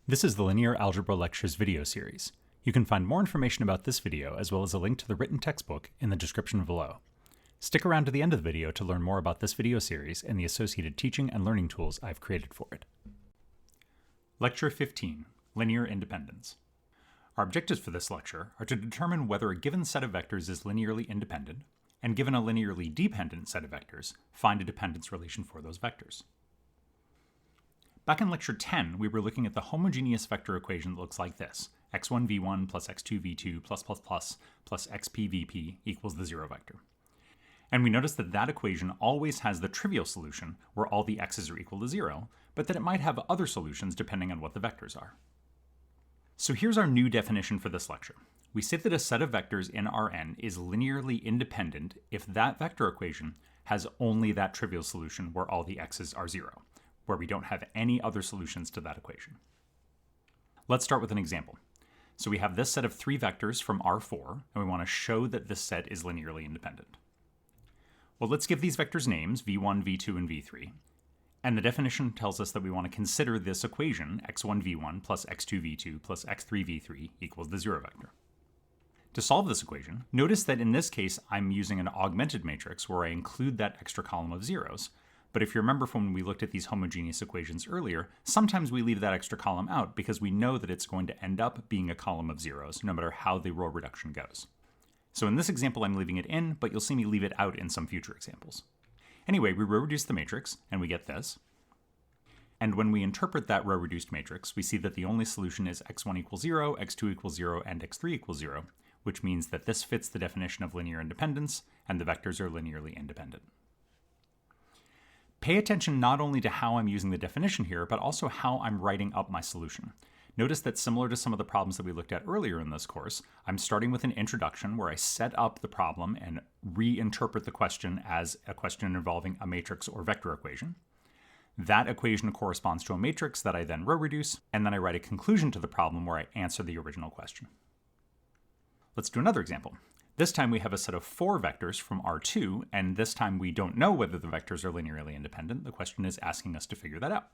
This is the Linear Algebra Lectures video series. You can find more information about this video as well as a link to the written textbook in the description below. Stick around to the end of the video to learn more about this video series and the associated teaching and learning tools I've created for it. Lecture 15, Linear Independence. Our objectives for this lecture are to determine whether a given set of vectors is linearly independent, and given a linearly dependent set of vectors, find a dependence relation for those vectors. Back in lecture 10, we were looking at the homogeneous vector equation that looks like this: x1v1 plus x2v2 plus xpvp equals the zero vector. And we noticed that that equation always has the trivial solution where all the x's are equal to 0, but that it might have other solutions depending on what the vectors are. So here's our new definition for this lecture. We say that a set of vectors in Rn is linearly independent if that vector equation has only that trivial solution where all the x's are 0, where we don't have any other solutions to that equation. Let's start with an example. So we have this set of three vectors from R4, and we want to show that this set is linearly independent. Well, let's give these vectors names, v1, v2, and v3. And the definition tells us that we want to consider this equation, x1v1 plus x2v2 plus x3v3 equals the zero vector. To solve this equation, notice that in this case I'm using an augmented matrix where I include that extra column of zeros. But if you remember from when we looked at these homogeneous equations earlier, sometimes we leave that extra column out because we know that it's going to end up being a column of zeros, no matter how the row reduction goes. So in this example, I'm leaving it in, but you'll see me leave it out in some future examples. Anyway, we row reduce the matrix, and we get this. And when we interpret that row reduced matrix, we see that the only solution is x1 equals 0, x2 equals 0, and x3 equals 0, which means that this fits the definition of linear independence, and the vectors are linearly independent. Pay attention not only to how I'm using the definition here, but also how I'm writing up my solution. Notice that similar to some of the problems that we looked at earlier in this course, I'm starting with an introduction where I set up the problem and reinterpret the question as a question involving a matrix or vector equation. That equation corresponds to a matrix that I then row reduce, and then I write a conclusion to the problem where I answer the original question. Let's do another example. This time we have a set of four vectors from R2, and this time we don't know whether the vectors are linearly independent. The question is asking us to figure that out.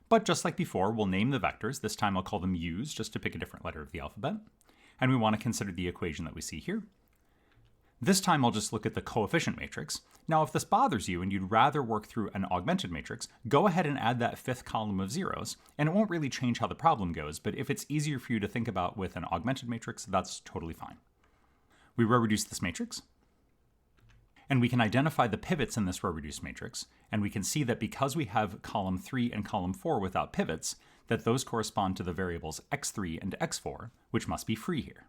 But just like before, we'll name the vectors. This time I'll call them u's, just to pick a different letter of the alphabet. And we want to consider the equation that we see here. This time I'll just look at the coefficient matrix. Now if this bothers you and you'd rather work through an augmented matrix, go ahead and add that fifth column of zeros, and it won't really change how the problem goes, but if it's easier for you to think about with an augmented matrix, that's totally fine. We row reduce this matrix, and we can identify the pivots in this row reduced matrix, and we can see that because we have column 3 and column 4 without pivots, that those correspond to the variables x3 and x4, which must be free here.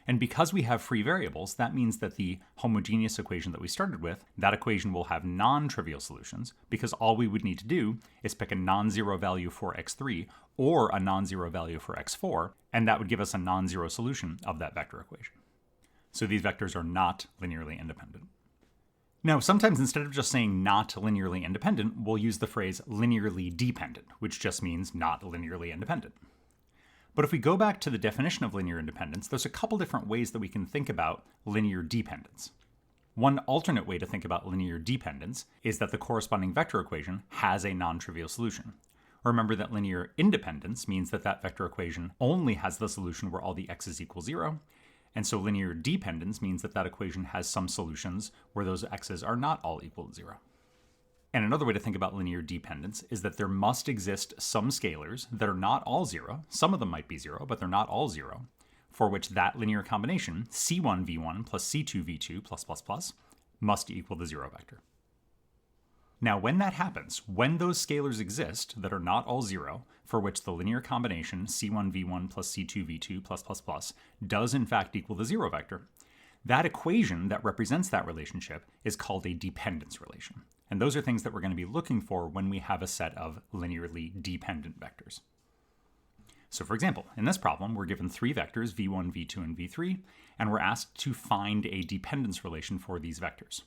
And because we have free variables, that means that the homogeneous equation that we started with, that equation will have non-trivial solutions, because all we would need to do is pick a non-zero value for x3 or a non-zero value for x4, and that would give us a non-zero solution of that vector equation. So these vectors are not linearly independent. Now, sometimes instead of just saying not linearly independent, we'll use the phrase linearly dependent, which just means not linearly independent. But if we go back to the definition of linear independence, there's a couple different ways that we can think about linear dependence. One alternate way to think about linear dependence is that the corresponding vector equation has a non-trivial solution. Remember that linear independence means that that vector equation only has the solution where all the x's equal 0, and so linear dependence means that that equation has some solutions where those x's are not all equal to 0. And another way to think about linear dependence is that there must exist some scalars that are not all 0, some of them might be 0, but they're not all 0, for which that linear combination, c1v1 plus c2v2 plus must equal the zero vector. Now when that happens, when those scalars exist that are not all 0, for which the linear combination c1v1 plus c2v2 plus does in fact equal the zero vector, that equation that represents that relationship is called a dependence relation. And those are things that we're going to be looking for when we have a set of linearly dependent vectors. So for example, in this problem, we're given three vectors, v1, v2, and v3, and we're asked to find a dependence relation for these vectors.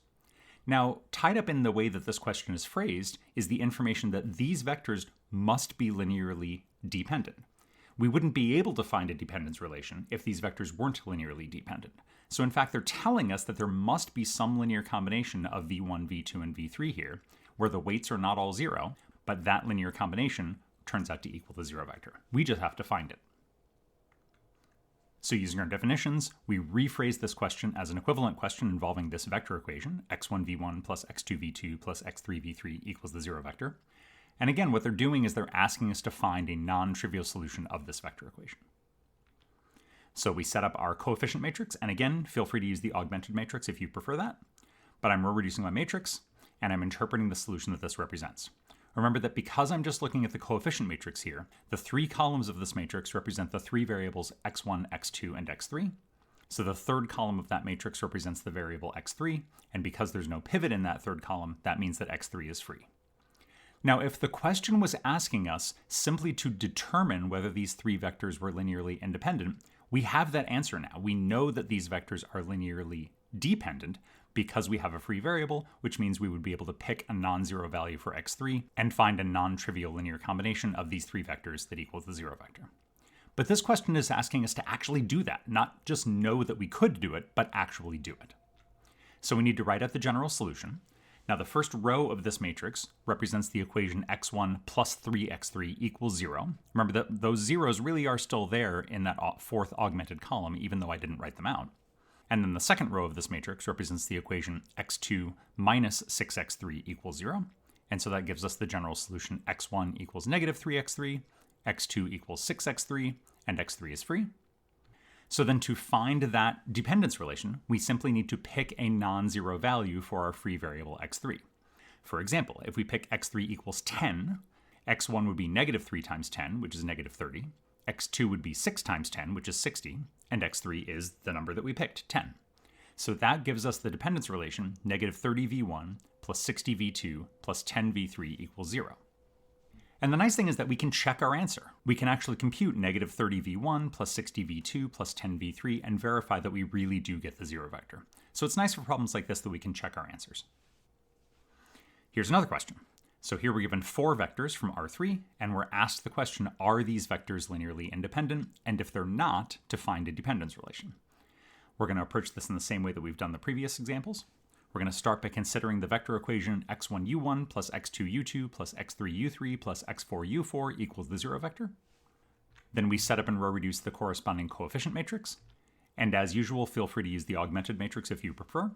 Now, tied up in the way that this question is phrased is the information that these vectors must be linearly dependent. We wouldn't be able to find a dependence relation if these vectors weren't linearly dependent. So in fact, they're telling us that there must be some linear combination of v1, v2, and v3 here, where the weights are not all 0, but that linear combination turns out to equal the 0 vector. We just have to find it. So using our definitions, we rephrase this question as an equivalent question involving this vector equation, x1v1 plus x2v2 plus x3v3 equals the 0 vector. And again, what they're doing is they're asking us to find a non-trivial solution of this vector equation. So we set up our coefficient matrix, and again, feel free to use the augmented matrix if you prefer that. But I'm reducing my matrix, and I'm interpreting the solution that this represents. Remember that because I'm just looking at the coefficient matrix here, the 3 columns of this matrix represent the 3 variables x1, x2, and x3. So the third column of that matrix represents the variable x3, and because there's no pivot in that third column, that means that x3 is free. Now, if the question was asking us simply to determine whether these 3 vectors were linearly independent, we have that answer now. We know that these vectors are linearly dependent because we have a free variable, which means we would be able to pick a non-zero value for x3 and find a non-trivial linear combination of these 3 vectors that equals the 0 vector. But this question is asking us to actually do that, not just know that we could do it, but actually do it. So we need to write out the general solution. Now the first row of this matrix represents the equation x1 plus 3x3 equals 0. Remember that those zeros really are still there in that fourth augmented column, even though I didn't write them out. And then the second row of this matrix represents the equation x2 minus 6x3 equals 0. And so that gives us the general solution x1 equals negative 3x3, x2 equals 6x3, and x3 is free. So then to find that dependence relation, we simply need to pick a non-zero value for our free variable x3. For example, if we pick x3 equals 10, x1 would be negative 3 times 10, which is negative 30. x2 would be 6 times 10, which is 60, and x3 is the number that we picked, 10. So that gives us the dependence relation, negative 30v1 plus 60v2 plus 10v3 equals 0. And the nice thing is that we can check our answer. We can actually compute negative 30v1 plus 60v2 plus 10v3 and verify that we really do get the 0 vector. So it's nice for problems like this that we can check our answers. Here's another question. So here we're given 4 vectors from R3, and we're asked the question, are these vectors linearly independent? And if they're not, to find a dependence relation. We're going to approach this in the same way that we've done the previous examples. We're going to start by considering the vector equation x1u1 plus x2u2 plus x3u3 plus x4u4 equals the 0 vector. Then we set up and row reduce the corresponding coefficient matrix. And as usual, feel free to use the augmented matrix if you prefer.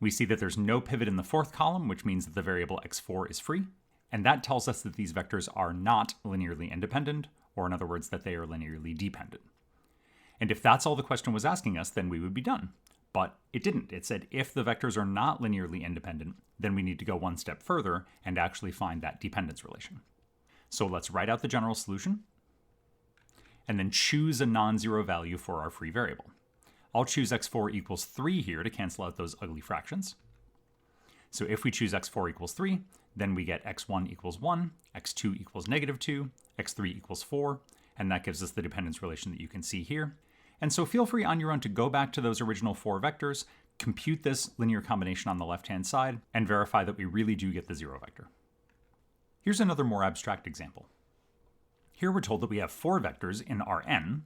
We see that there's no pivot in the fourth column, which means that the variable x4 is free. And that tells us that these vectors are not linearly independent, or in other words, that they are linearly dependent. And if that's all the question was asking us, then we would be done. But it didn't. It said if the vectors are not linearly independent, then we need to go one step further and actually find that dependence relation. So let's write out the general solution, and then choose a non-zero value for our free variable. I'll choose x4 equals 3 here to cancel out those ugly fractions. So if we choose x4 equals 3, then we get x1 equals 1, x2 equals negative 2, x3 equals 4, and that gives us the dependence relation that you can see here. And so feel free on your own to go back to those original 4 vectors, compute this linear combination on the left-hand side, and verify that we really do get the 0 vector. Here's another more abstract example. Here we're told that we have 4 vectors in Rn,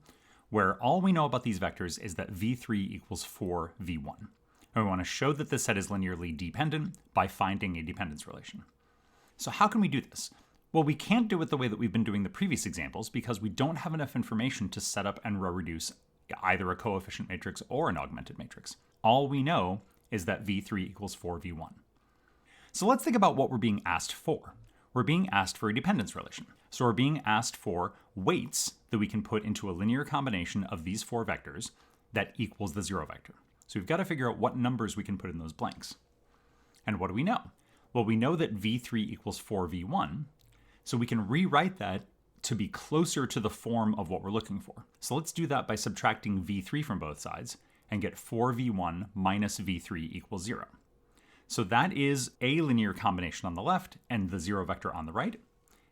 where all we know about these vectors is that v3 equals 4v1. And we want to show that this set is linearly dependent by finding a dependence relation. So how can we do this? Well, we can't do it the way that we've been doing the previous examples because we don't have enough information to set up and row reduce either a coefficient matrix or an augmented matrix. All we know is that v3 equals 4v1. So let's think about what we're being asked for. We're being asked for a dependence relation. So we're being asked for weights that we can put into a linear combination of these 4 vectors that equals the 0 vector. So we've got to figure out what numbers we can put in those blanks. And what do we know? Well, we know that v3 equals 4v1, so we can rewrite that to be closer to the form of what we're looking for. So let's do that by subtracting v3 from both sides and get 4v1 minus v3 equals 0. So that is a linear combination on the left and the 0 vector on the right.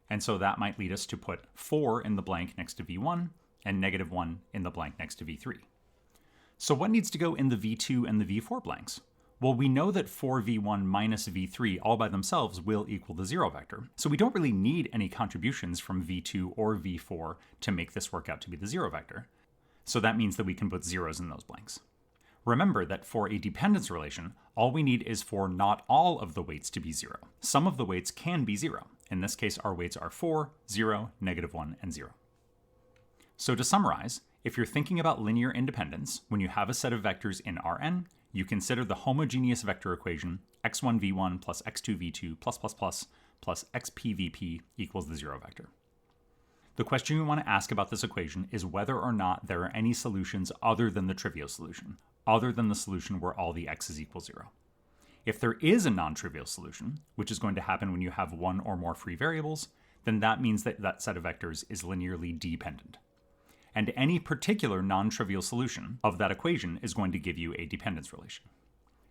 And so that might lead us to put 4 in the blank next to v1 and negative 1 in the blank next to v3. So what needs to go in the v2 and the v4 blanks? Well, we know that 4v1 minus v3 all by themselves will equal the 0 vector. So we don't really need any contributions from v2 or v4 to make this work out to be the 0 vector. So that means that we can put zeros in those blanks. Remember that for a dependence relation, all we need is for not all of the weights to be 0. Some of the weights can be 0. In this case, our weights are 4, 0, -1, and 0. So to summarize, if you're thinking about linear independence, when you have a set of vectors in Rn, you consider the homogeneous vector equation x1v1 plus x2v2 plus xpvp equals the 0 vector. The question you want to ask about this equation is whether or not there are any solutions other than the trivial solution, other than the solution where all the x's equal 0. If there is a non-trivial solution, which is going to happen when you have one or more free variables, then that means that that set of vectors is linearly dependent. And any particular non-trivial solution of that equation is going to give you a dependence relation.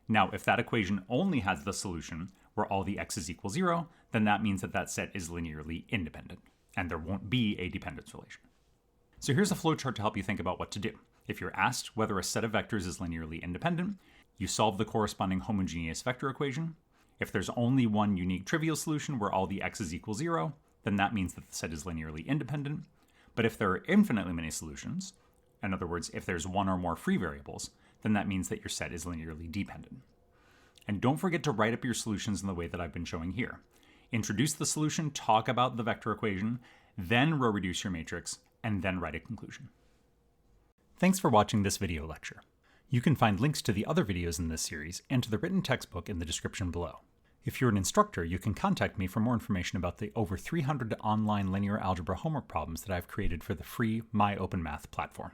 Now, if that equation only has the solution where all the x's equal 0, then that means that that set is linearly independent, and there won't be a dependence relation. So here's a flowchart to help you think about what to do. If you're asked whether a set of vectors is linearly independent, you solve the corresponding homogeneous vector equation. If there's only one unique trivial solution where all the x's equal 0, then that means that the set is linearly independent. But if there are infinitely many solutions, in other words, if there's one or more free variables, then that means that your set is linearly dependent. And don't forget to write up your solutions in the way that I've been showing here. Introduce the solution, talk about the vector equation, then row reduce your matrix, and then write a conclusion. Thanks for watching this video lecture. You can find links to the other videos in this series and to the written textbook in the description below. If you're an instructor, you can contact me for more information about the over 300 online linear algebra homework problems that I've created for the free My Open Math platform.